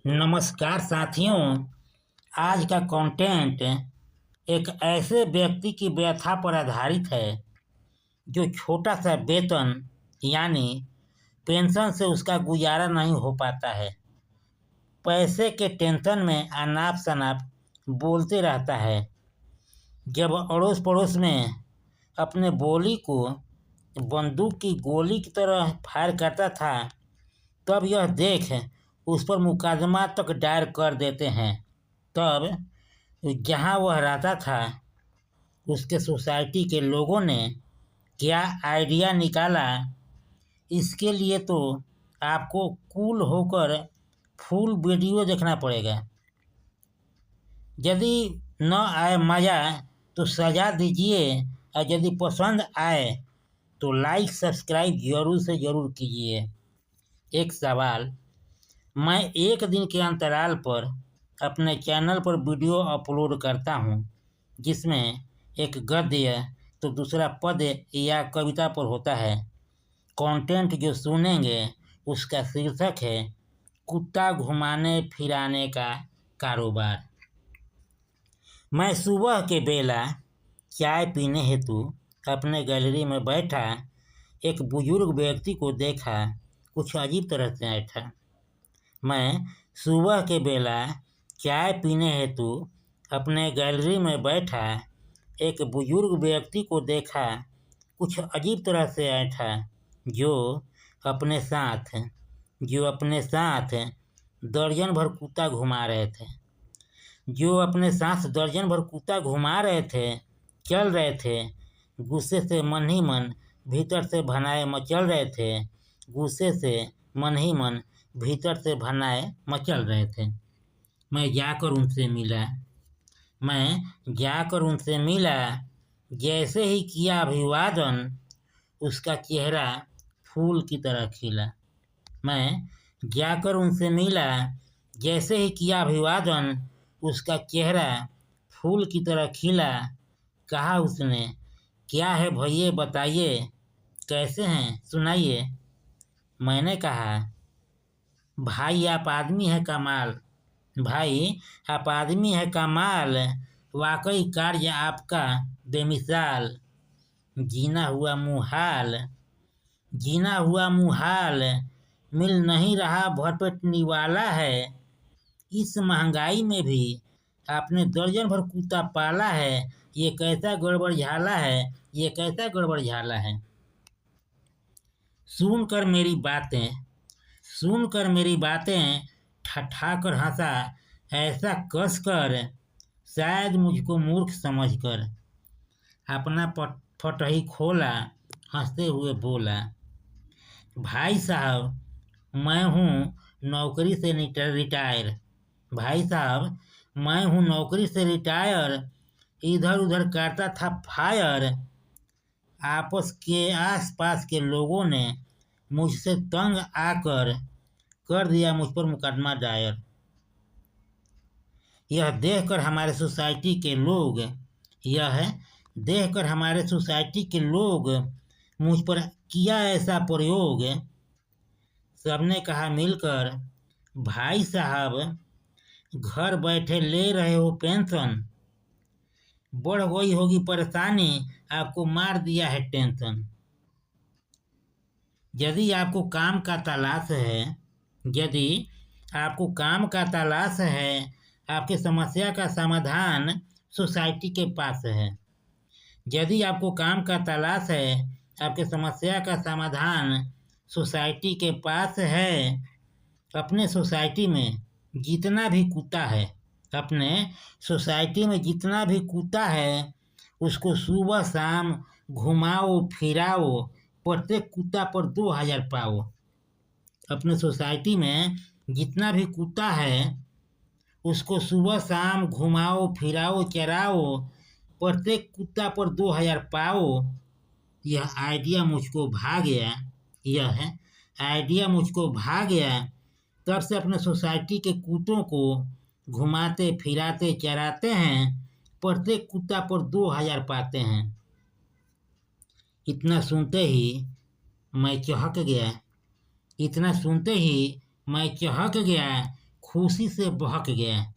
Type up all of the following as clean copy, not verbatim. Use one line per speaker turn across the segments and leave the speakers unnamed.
नमस्कार साथियों। आज का कंटेंट एक ऐसे व्यक्ति की व्यथा पर आधारित है जो छोटा सा वेतन यानी पेंशन से उसका गुजारा नहीं हो पाता है। पैसे के टेंशन में अनाप शनाप बोलते रहता है। जब अड़ोस पड़ोस में अपने बोली को बंदूक की गोली की तरह फायर करता था, तब यह देख उस पर मुकदमा तक दायर कर देते हैं। तब जहां वह रहता था उसके सोसाइटी के लोगों ने क्या आइडिया निकाला, इसके लिए तो आपको कूल होकर फुल वीडियो देखना पड़ेगा। यदि न आए मज़ा तो सजा दीजिए, और यदि पसंद आए तो लाइक सब्सक्राइब जरूर से ज़रूर कीजिए। एक सवाल, मैं एक दिन के अंतराल पर अपने चैनल पर वीडियो अपलोड करता हूँ जिसमें एक गद्य तो दूसरा पद या कविता पर होता है। कंटेंट जो सुनेंगे उसका शीर्षक है कुत्ता घुमाने फिराने का कारोबार। मैं सुबह के बेला चाय पीने हेतु अपने गैलरी में बैठा एक बुजुर्ग व्यक्ति को देखा, कुछ अजीब तरह से बैठा। मैं सुबह के बेला चाय पीने हेतु अपने गैलरी में बैठा एक बुजुर्ग व्यक्ति को देखा, कुछ अजीब तरह से बैठा, जो अपने साथ दर्जन भर कुत्ता घुमा रहे थे। चल रहे थे। गुस्से से मन ही मन भीतर से भनाए मचल रहे थे। भीतर से भनाए मचल रहे थे। मैं जाकर उनसे मिला। जैसे ही किया अभिवादन, उसका चेहरा फूल की तरह खिला। जैसे ही किया अभिवादन, उसका चेहरा फूल की तरह खिला। कहा उसने, क्या है भैया बताइए, कैसे हैं सुनाइए। मैंने कहा, भाई आप आदमी है कमाल, वाकई कार्य आपका बेमिसाल। जीना हुआ मुहाल, मिल नहीं रहा भरपेट निवाला है। इस महंगाई में भी आपने दर्जन भर कुत्ता पाला है, ये कैसा गड़बड़ झाला है। सुनकर मेरी बातें ठठा कर हंसा, ऐसा कस कर, शायद मुझको मूर्ख समझकर। अपना फटही खोला, हंसते हुए बोला, भाई साहब मैं हूँ नौकरी से रिटायर। इधर उधर करता था फायर। आस पास के लोगों ने मुझसे तंग आकर कर दिया मुझ पर मुकदमा दायर। यह देखकर हमारे सोसाइटी के लोग मुझ पर किया ऐसा प्रयोग। सबने कहा मिलकर, भाई साहब घर बैठे ले रहे हो पेंशन, बढ़ गई होगी परेशानी, आपको मार दिया है टेंशन। यदि आपको काम का तलाश है, आपकी समस्या का समाधान सोसाइटी के पास है। यदि आपको काम का तलाश है, आपकी समस्या का समाधान सोसाइटी के पास है। अपने सोसाइटी में जितना भी कुत्ता है उसको सुबह शाम घुमाओ फिराओ, प्रत्येक कुत्ता पर 2000 पाओ। अपने सोसाइटी में जितना भी कुत्ता है उसको सुबह शाम घुमाओ फिराओ चराओ, प्रत्येक कुत्ता पर 2000 पाओ। यह आइडिया मुझको भा गया। तब से अपने सोसाइटी के कुत्तों को घुमाते फिराते चराते हैं, प्रत्येक कुत्ता पर 2000 पाते हैं। इतना सुनते ही मैं चहक गया। खुशी से बहक गया।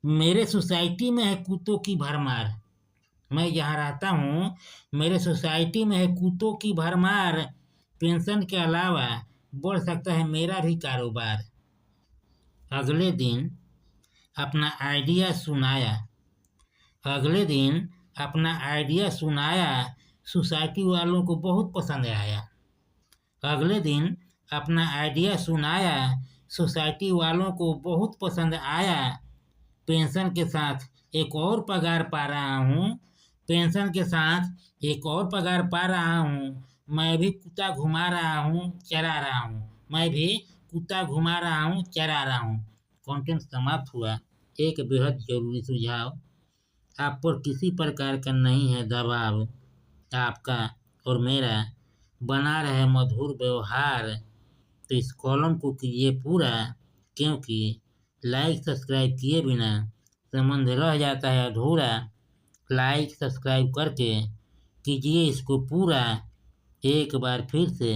मेरे सोसाइटी में है कुत्तों की भरमार। मैं जहाँ रहता हूँ, मेरे सोसाइटी में है कुत्तों की भरमार। पेंशन के अलावा बढ़ सकता है मेरा भी कारोबार। अगले दिन अपना आइडिया सुनाया। अगले दिन अपना आइडिया सुनाया, सोसाइटी वालों को बहुत पसंद आया। अगले दिन अपना आइडिया सुनाया, सोसाइटी वालों को बहुत पसंद आया। पेंशन के साथ एक और पगार पा रहा हूँ। पेंशन के साथ एक और पगार पा रहा हूँ। मैं भी कुत्ता घुमा रहा हूँ, चरा रहा हूँ। मैं भी कुत्ता घुमा रहा हूँ, चरा रहा हूँ। कंटेंट समाप्त हुआ। एक बेहद जरूरी सुझाव, आप पर किसी प्रकार का नहीं है दबाव। आपका और मेरा बना रहे मधुर व्यवहार। तो इस कॉलम को कीजिए पूरा, क्योंकि लाइक सब्सक्राइब किए बिना संबंध रह जाता है अधूरा। लाइक सब्सक्राइब करके कीजिए इसको पूरा। एक बार फिर से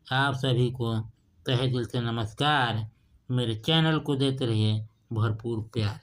आप सभी को तहे दिल से नमस्कार। मेरे चैनल को देते रहिए भरपूर प्यार।